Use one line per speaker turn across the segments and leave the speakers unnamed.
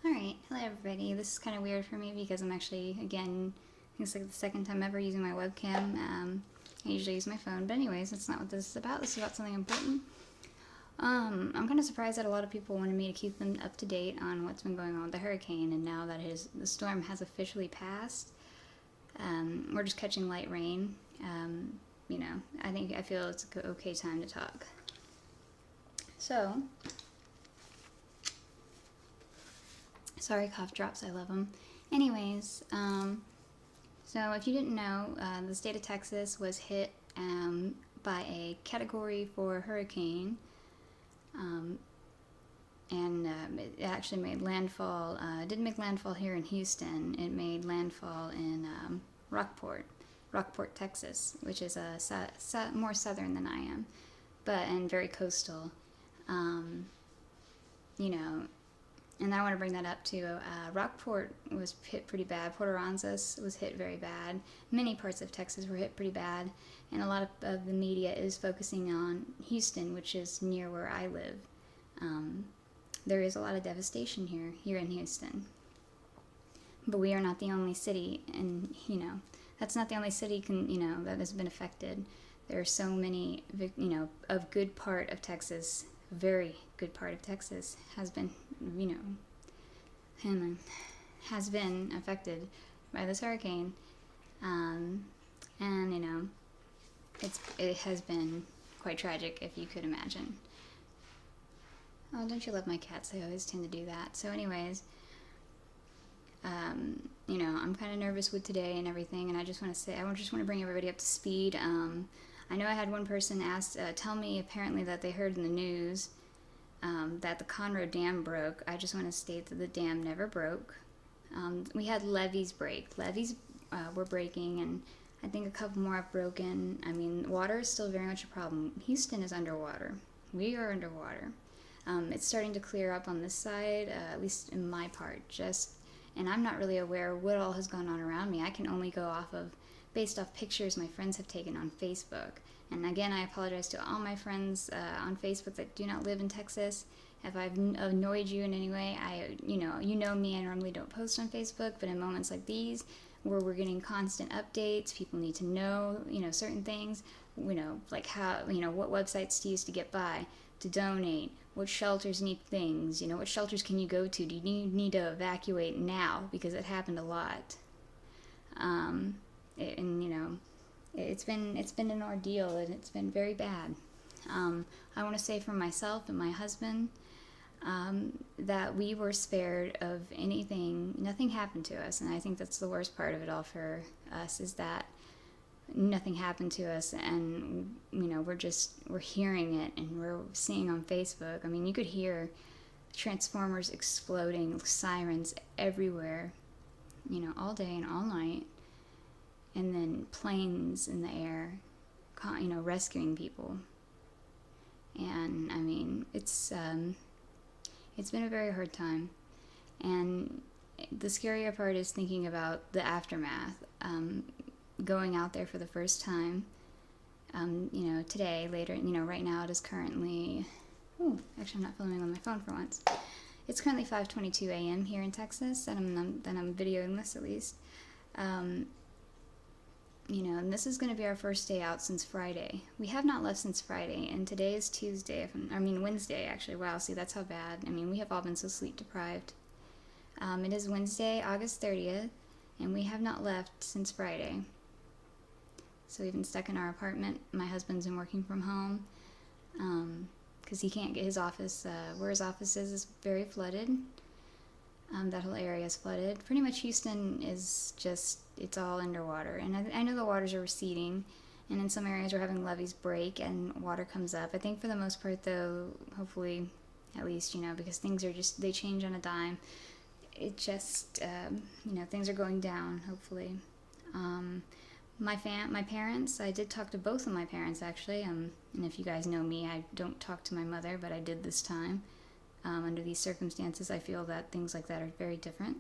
Alright, hello everybody. This is kind of weird for me because I'm actually, again, I think it's like the second time ever using my webcam. I usually use my phone, but anyways, that's not what this is about. This is about something important. I'm kind of surprised that a lot of people wanted me to keep them up to date on what's been going on with the hurricane, and now that the storm has officially passed, we're just catching light rain. I feel it's an okay time to talk. So, sorry, cough drops, I love them. Anyways, so if you didn't know, the state of Texas was hit by a Category 4 hurricane, and it actually made landfall. It didn't make landfall here in Houston. It made landfall in Rockport, Texas, which is more southern than I am, and very coastal. You know, and I want to bring that up too. Rockport was hit pretty bad. Port Aransas was hit very bad. Many parts of Texas were hit pretty bad, and a lot of the media is focusing on Houston, which is near where I live. There is a lot of devastation here in Houston, but we are not the only city, and that's not the only city that has been affected. There are so many, of good part of Texas, very good part of Texas has been, has been affected by this hurricane, and it has been quite tragic, if you could imagine. Oh, don't you love my cats? They always tend to do that. So anyways, I'm kind of nervous with today and everything, and I just want to bring everybody up to speed. I know I had one person tell me apparently that they heard in the news that the Conroe Dam broke. I just want to state that the dam never broke. We had levees break. Levees were breaking, and I think a couple more have broken. I mean, water is still very much a problem. Houston is underwater. We are underwater. It's starting to clear up on this side, at least in my part, and I'm not really aware what all has gone on around me. I can only go based off pictures my friends have taken on Facebook. And again, I apologize to all my friends on Facebook that do not live in Texas. If I've annoyed you in any way, you know me, I normally don't post on Facebook, but in moments like these, where we're getting constant updates, people need to know, certain things, like how, what websites to use to get by, to donate, what shelters need things, what shelters can you go to? Do you need to evacuate now? Because it happened a lot. It's been an ordeal, and it's been very bad. I want to say for myself and my husband that we were spared of anything. Nothing happened to us, and I think that's the worst part of it all for us, is that nothing happened to us, and we're hearing it, and we're seeing on Facebook. I mean, you could hear transformers exploding, sirens everywhere, all day and all night, and then planes in the air, rescuing people. And I mean, it's been a very hard time, and the scarier part is thinking about the aftermath. Going out there for the first time, today, later, right now it is currently, actually I'm not filming on my phone for once. It's currently 5:22 a.m. here in Texas, and I'm videoing this at least. And this is going to be our first day out since Friday. We have not left since Friday, and today is Wednesday, actually. Wow, see, that's how bad. I mean, we have all been so sleep deprived. It is Wednesday, August 30th, and we have not left since Friday. So we've been stuck in our apartment. My husband's been working from home because he can't get his office. Where his office is very flooded. That whole area is flooded. Pretty much Houston is it's all underwater. And I know the waters are receding, and in some areas we're having levees break and water comes up. I think for the most part, though, hopefully, at least, because things are they change on a dime. It just, things are going down, hopefully. My parents, I did talk to both of my parents, actually. And if you guys know me, I don't talk to my mother, but I did this time. Under these circumstances, I feel that things like that are very different.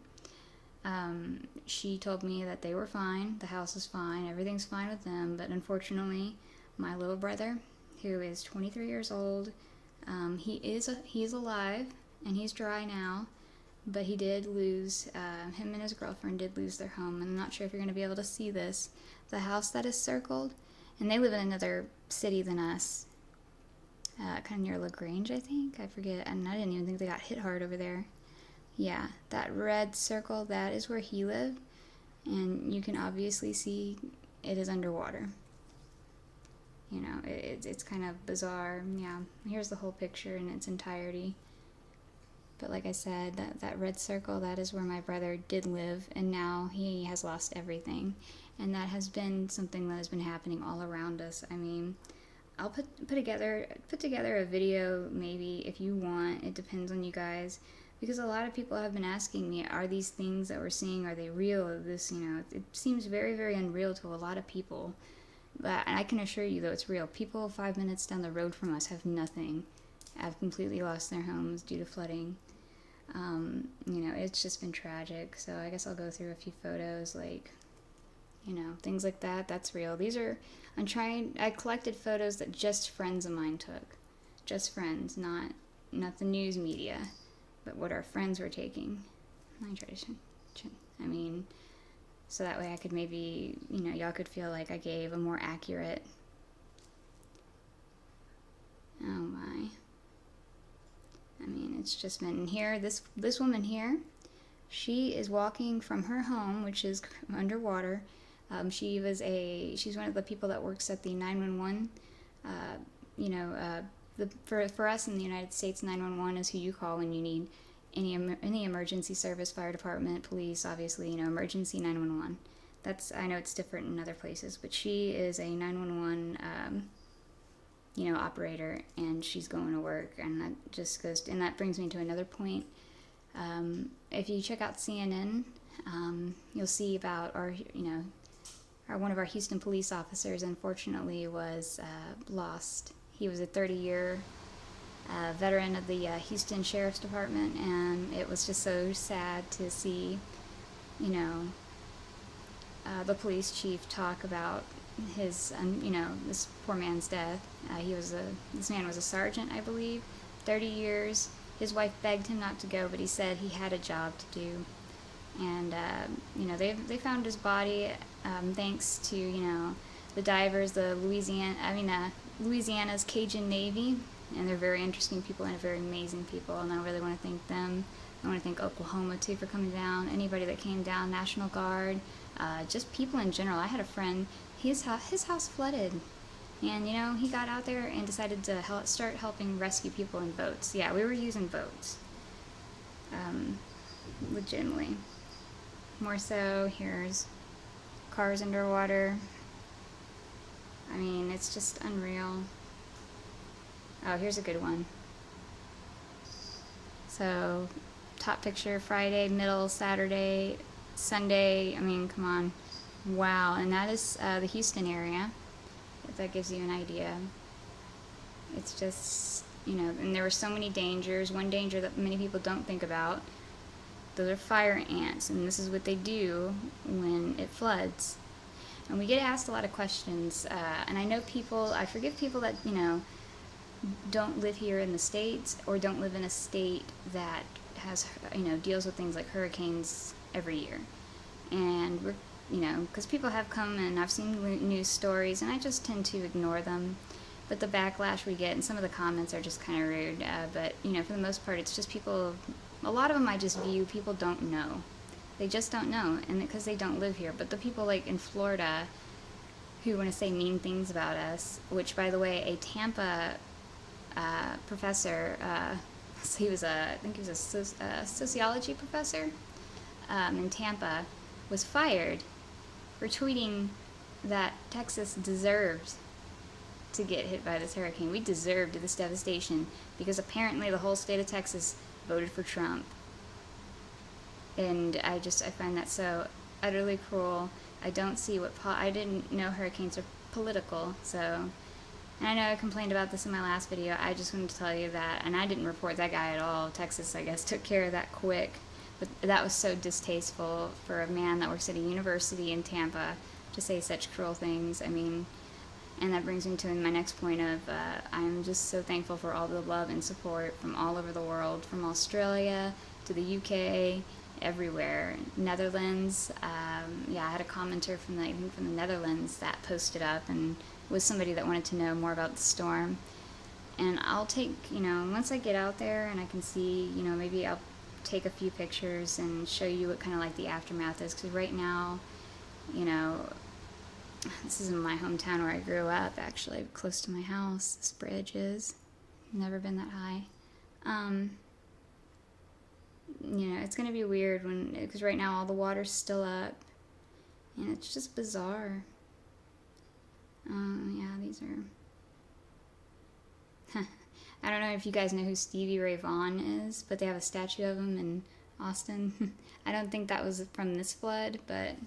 She told me that they were fine, the house is fine, everything's fine with them, but unfortunately, my little brother, who is 23 years old, he is alive, and he's dry now, but he did lose, him and his girlfriend did lose their home. I'm not sure if you're going to be able to see this. The house that is circled, and they live in another city than us, kind of near LaGrange, I think. I forget, and I didn't even think they got hit hard over there. Yeah, that red circle, that is where he lived, and you can obviously see it is underwater. You know, it's kind of bizarre. Yeah, here's the whole picture in its entirety. But like I said, that red circle, that is where my brother did live, and now he has lost everything. And that has been something that has been happening all around us. I mean, I'll put together a video maybe if you want. It depends on you guys, because a lot of people have been asking me, are these things that we're seeing, are they real? Or this, you know, it seems very, very unreal to a lot of people. But I can assure you, though, it's real. People 5 minutes down the road from us have nothing, have completely lost their homes due to flooding. You know, it's just been tragic. So I guess I'll go through a few photos, like, you know, things like that. That's real. I collected photos that just friends of mine took. Just friends, not the news media, but what our friends were taking. I mean, so that way I could maybe, you know, y'all could feel like I gave a more accurate. Oh my. I mean, it's just been here. This woman here, she is walking from her home, which is underwater. She's one of the people that works at the 911. You know, for us in the United States, 911 is who you call when you need any emergency service, fire department, police, obviously, you know, emergency 911. I know it's different in other places, but she is a 911, you know, operator, and she's going to work, and that brings me to another point. If you check out CNN, you'll see about one of our Houston police officers, unfortunately, was lost. He was a 30-year veteran of the Houston Sheriff's Department, and it was just so sad to see, you know, the police chief talk about his, you know, this poor man's death. This man was a sergeant, I believe, 30 years. His wife begged him not to go, but he said he had a job to do. And, you know, they found his body thanks to, you know, the divers, Louisiana's Cajun Navy, and they're very interesting people and very amazing people, and I really want to thank them. I want to thank Oklahoma, too, for coming down, anybody that came down, National Guard, just people in general. I had a friend, his house flooded, and, you know, he got out there and decided to start helping rescue people in boats. Yeah, we were using boats, legitimately. More so, here's cars underwater. I mean, it's just unreal. Oh, here's a good one. So, top picture, Friday, middle, Saturday, Sunday. I mean, come on. Wow, and that is the Houston area, if that gives you an idea. It's just, you know, and there were so many dangers. One danger that many people don't think about, those are fire ants, and this is what they do when it floods. And we get asked a lot of questions, and I forgive people that, you know, don't live here in the States or don't live in a state that has, you know, deals with things like hurricanes every year. And we're, you know, because people have come and I've seen news stories and I just tend to ignore them. But the backlash we get and some of the comments are just kind of rude. But, you know, for the most part, it's just people, a lot of them I just view people don't know. They just don't know, and because they don't live here. But the people like in Florida who want to say mean things about us, which, by the way, a Tampa professor, so I think he was a sociology professor in Tampa, was fired for tweeting that Texas deserved to get hit by this hurricane. We deserved this devastation because apparently the whole state of Texas voted for Trump. And I find that so utterly cruel. I don't see I didn't know hurricanes are political, so, and I know I complained about this in my last video. I just wanted to tell you that, and I didn't report that guy at all. Texas, I guess, took care of that quick, but that was so distasteful for a man that works at a university in Tampa to say such cruel things. I mean, and that brings me to my next point of, I'm just so thankful for all the love and support from all over the world, from Australia to the UK, everywhere. Netherlands, yeah, I had a commenter from the, even from the Netherlands that posted up and was somebody that wanted to know more about the storm. And I'll take, once I get out there and I can see, maybe I'll take a few pictures and show you what kind of like the aftermath is. Because right now, this is in my hometown where I grew up, actually, close to my house. This bridge is. Never been that high. It's going to be weird because right now all the water's still up. And it's just bizarre. Yeah, these are... I don't know if you guys know who Stevie Ray Vaughan is, but they have a statue of him in Austin. I don't think that was from this flood, but I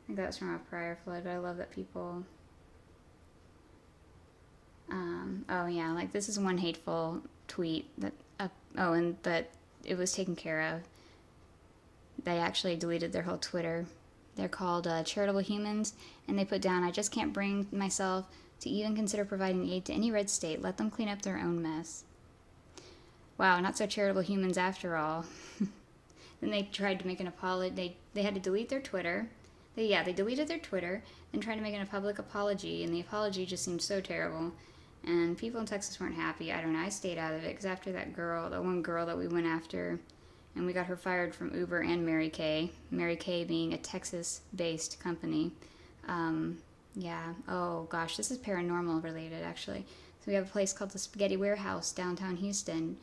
think that was from a prior flood. But I love that people... oh yeah, like this is one hateful tweet that... but it was taken care of. They actually deleted their whole Twitter. They're called Charitable Humans, and they put down, "I just can't bring myself to even consider providing aid to any red state. Let them clean up their own mess." Wow, not so charitable humans after all. Then they tried to make an apology. They had to delete their Twitter. They deleted their Twitter, then tried to make a public apology, and the apology just seemed so terrible. And people in Texas weren't happy. I don't know, I stayed out of it, because after that one girl that we went after, and we got her fired from Uber and Mary Kay being a Texas-based company. Yeah, oh gosh, this is paranormal related, actually. So we have a place called the Spaghetti Warehouse, downtown Houston,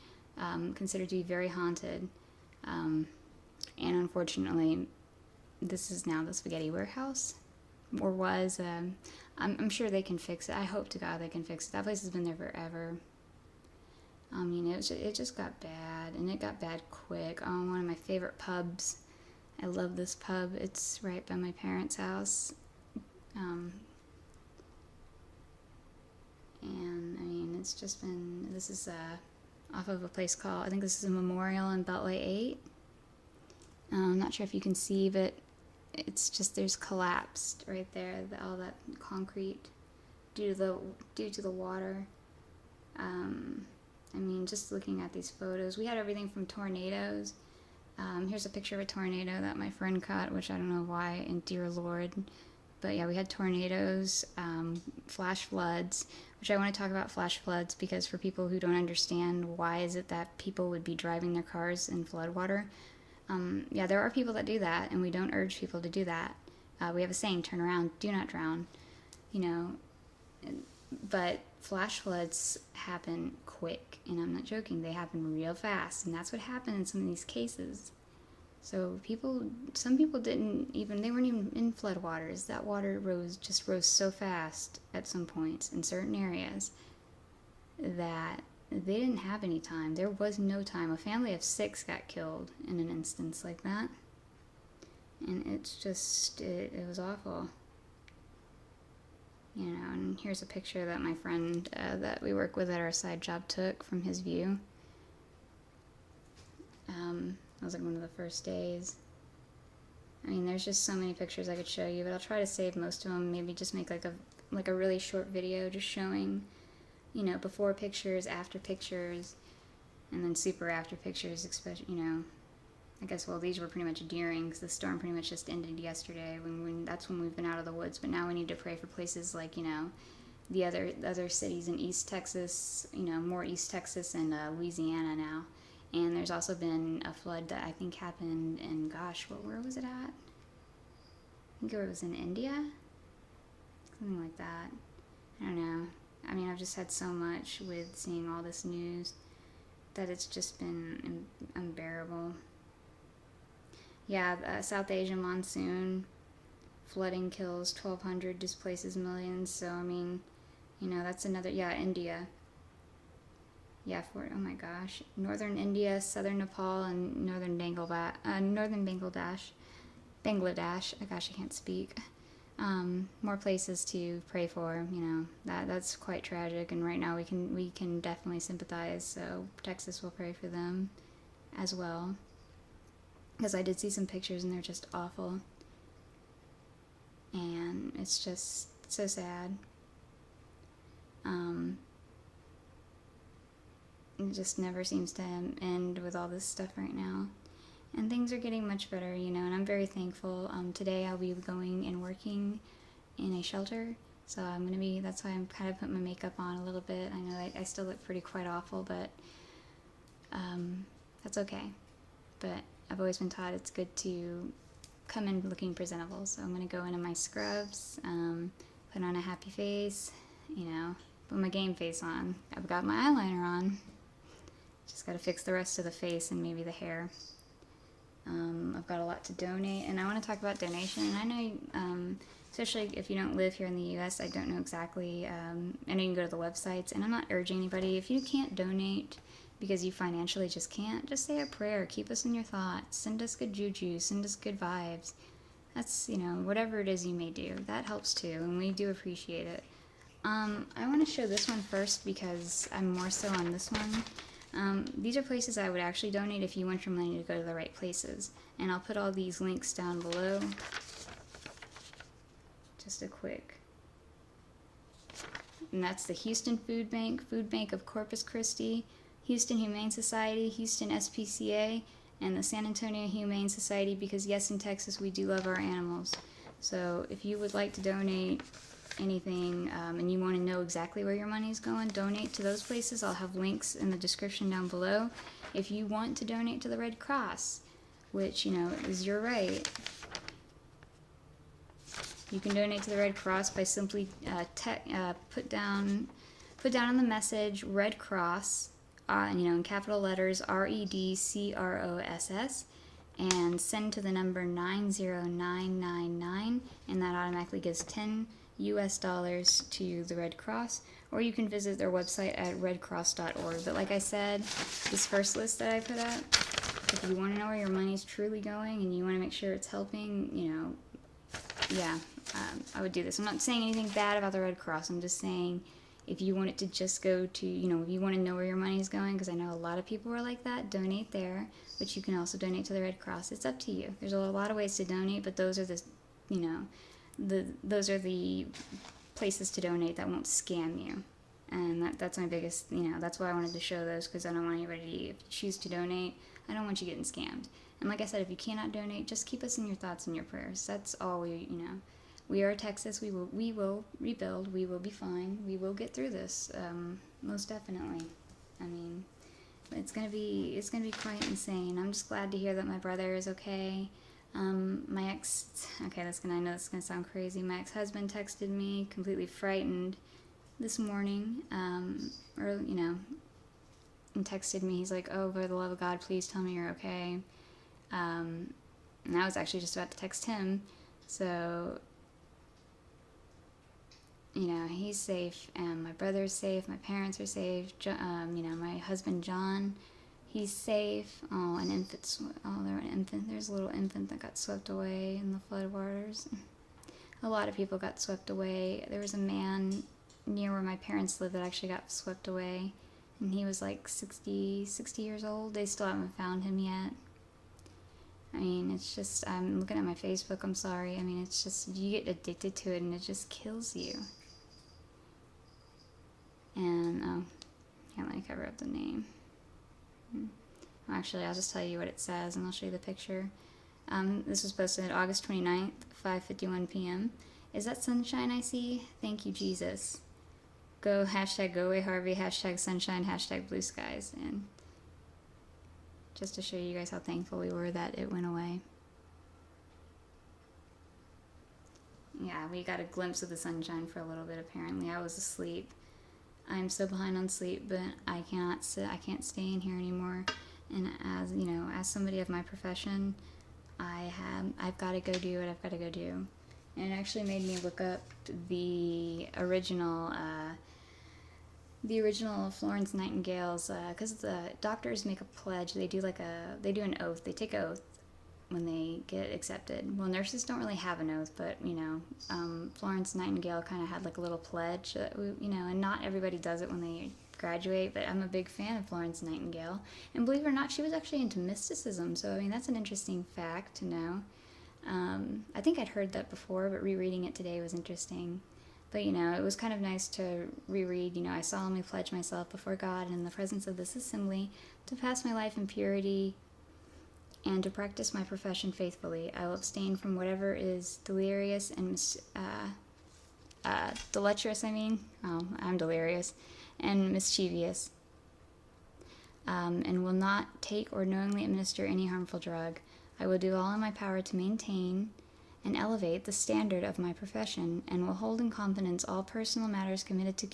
considered to be very haunted. And unfortunately, this is now the Spaghetti Warehouse, or was. I'm sure they can fix it. I hope to God they can fix it. That place has been there forever. It just got bad, and it got bad quick. Oh, one of my favorite pubs. I love this pub. It's right by my parents' house. And it's just been, this is off of a place called, I think this is a memorial in Beltway 8. I'm not sure if you can see, but it's just, there's collapsed right there, all that concrete due to the water. Just looking at these photos, we had everything from tornadoes. Here's a picture of a tornado that my friend caught, which I don't know why, and dear Lord. But yeah, we had tornadoes, flash floods, which I want to talk about flash floods because for people who don't understand why is it that people would be driving their cars in floodwater. Yeah, there are people that do that, and we don't urge people to do that. We have a saying, turn around, do not drown, but flash floods happen quick, and I'm not joking, they happen real fast, and that's what happened in some of these cases. So some people they weren't even in floodwaters. That water rose so fast at some points in certain areas that they didn't have any time. There was no time. A family of 6 got killed in an instance like that. And it's just, it was awful. And here's a picture that my friend that we work with at our side job took from his view. That was like one of the first days. There's just so many pictures I could show you, but I'll try to save most of them. Maybe just make like a really short video just showing, before pictures, after pictures, and then super after pictures, especially, I guess, well, these were pretty much during, because the storm pretty much just ended yesterday. That's when we've been out of the woods, but now we need to pray for places like, the other cities in East Texas, more East Texas and Louisiana now. And there's also been a flood that I think happened in, where was it at? I think it was in India? Something like that. I don't know. I've just had so much with seeing all this news that it's just been unbearable. Yeah, South Asia monsoon, flooding kills 1,200, displaces millions. So, that's another, India. Yeah, oh my gosh. Northern India, southern Nepal, and northern Bangladesh. Gosh, I can't speak. More places to pray for, that's quite tragic, and right now we can definitely sympathize, so Texas will pray for them as well. Because I did see some pictures and they're just awful. And it's just so sad. it just never seems to end with all this stuff right now. And things are getting much better, and I'm very thankful. Today I'll be going and working in a shelter, so that's why I'm kind of putting my makeup on a little bit. I know I still look quite awful, but that's okay. But I've always been taught it's good to come in looking presentable, so I'm going to go into my scrubs, put on a happy face, put my game face on. I've got my eyeliner on. Just got to fix the rest of the face and maybe the hair. I've got a lot to donate, and I want to talk about donation. And I know, especially if you don't live here in the U.S., I don't know exactly. I know you can go to the websites, and I'm not urging anybody. If you can't donate because you financially just can't, just say a prayer. Keep us in your thoughts. Send us good juju. Send us good vibes. That's, whatever it is you may do. That helps too, and we do appreciate it. I want to show this one first because I'm more so on this one. These are places I would actually donate if you want your money to go to the right places. And I'll put all these links down below. Just a quick. And that's the Houston Food Bank of Corpus Christi, Houston Humane Society, Houston SPCA, and the San Antonio Humane Society, because yes, in Texas we do love our animals. So if you would like to donate anything, and you want to know exactly where your money is going, donate to those places. I'll have links in the description down below. If you want to donate to the Red Cross, which is your right, you can donate to the Red Cross by simply put down in the message Red Cross, in capital letters REDCROSS, and send to the number 90999, and that automatically gives $10 to the Red Cross, or you can visit their website at redcross.org. But like I said, this first list that I put up, if you want to know where your money's truly going and you want to make sure it's helping, I would do this. I'm not saying anything bad about the Red Cross. I'm just saying if you want it to just go to, if you want to know where your money's going, because I know a lot of people are like that, donate there, but you can also donate to the Red Cross. It's up to you. There's a lot of ways to donate, but those are those are the places to donate that won't scam you. And that's my biggest, that's why I wanted to show those, because I don't want anybody, if you choose to donate, I don't want you getting scammed. And like I said, if you cannot donate, just keep us in your thoughts and your prayers. That's all we are Texas. We will rebuild. We will be fine. We will get through this. Most definitely. I mean, it's gonna be quite insane. I'm just glad to hear that my brother is okay. I know this is gonna sound crazy. My ex-husband texted me completely frightened this morning, and texted me. He's like, "Oh, for the love of God, please tell me you're okay." And I was actually just about to text him, so he's safe, and my brother's safe, my parents are safe. My husband John, he's safe. Oh, there's a little infant that got swept away in the flood waters. A lot of people got swept away. There was a man near where my parents live that actually got swept away, and he was like 60 years old. They still haven't found him yet. I mean, it's just, I'm looking at my Facebook, I'm sorry. I mean, it's just, you get addicted to it and it just kills you. And, can't let me cover up the name. Actually, I'll just tell you what it says and I'll show you the picture. This was posted August 29th, 5:51 p.m. Is that sunshine I see? Thank you, Jesus. Go away Harvey, #sunshine, #blue skies. And just to show you guys how thankful we were that it went away. Yeah, we got a glimpse of the sunshine for a little bit apparently. I was asleep. I'm so behind on sleep, but I can't stay in here anymore. And as somebody of my profession, I've got to go do what I've got to go do. And it actually made me look up the original Florence Nightingale's, because the doctors make a pledge. They do an oath. They take an oath when they get accepted. Well, nurses don't really have an oath, but Florence Nightingale kind of had like a little pledge that and not everybody does it when they graduate. But I'm a big fan of Florence Nightingale, and believe it or not, she was actually into mysticism. So I mean, that's an interesting fact to know. I think I'd heard that before, but rereading it today was interesting. But, it was kind of nice to reread, I solemnly pledge myself before God and in the presence of this assembly to pass my life in purity and to practice my profession faithfully. I will abstain from whatever is delirious and deleterious, I'm delirious, and mischievous, and will not take or knowingly administer any harmful drug. I will do all in my power to maintain and elevate the standard of my profession, and will hold in confidence all personal matters committed to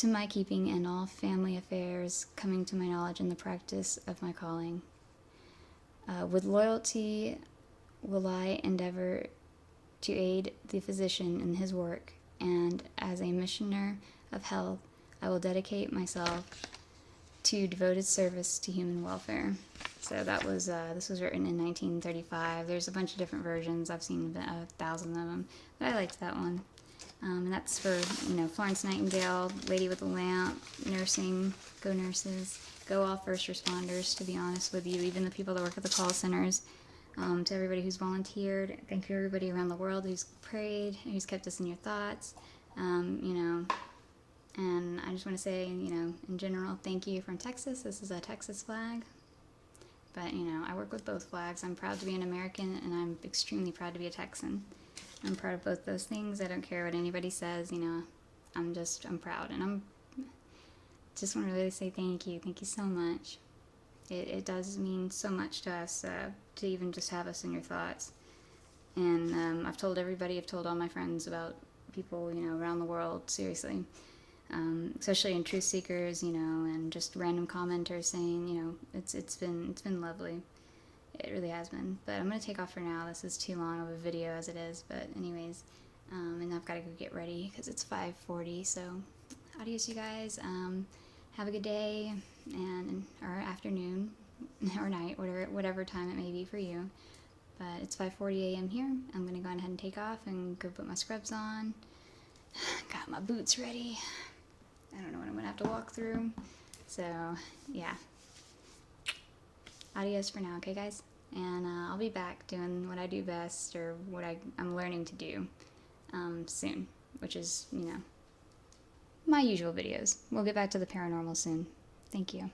my keeping, and all family affairs coming to my knowledge in the practice of my calling. With loyalty will I endeavor to aid the physician in his work, and as a missioner of health, I will dedicate myself to devoted service to human welfare. So that was, this was written in 1935. There's a bunch of different versions. I've seen 1,000 of them, but I liked that one. And that's for, Florence Nightingale, Lady with the Lamp, nursing, go nurses, go all first responders, to be honest with you, even the people that work at the call centers, to everybody who's volunteered. Thank you everybody around the world who's prayed, who's kept us in your thoughts, and I just want to say, in general, thank you from Texas. This is a Texas flag. But, I work with both flags. I'm proud to be an American, and I'm extremely proud to be a Texan. I'm proud of both those things. I don't care what anybody says, I'm proud. And I'm just want to really say thank you. Thank you so much. It does mean so much to us to even just have us in your thoughts. And I've told all my friends about people, around the world, seriously. Especially in Truth Seekers, and just random commenters saying, it's been lovely. It really has been. But I'm going to take off for now. This is too long of a video as it is. But anyways, and I've got to go get ready because it's 5:40. So adios, you guys. Have a good day or afternoon or night, whatever time it may be for you. But it's 5:40 a.m. here. I'm going to go ahead and take off and go put my scrubs on. Got my boots ready. I don't know what I'm going to have to walk through. So, yeah. Adios for now, okay, guys? And I'll be back doing what I do best, or what I'm learning to do soon, which is, my usual videos. We'll get back to the paranormal soon. Thank you.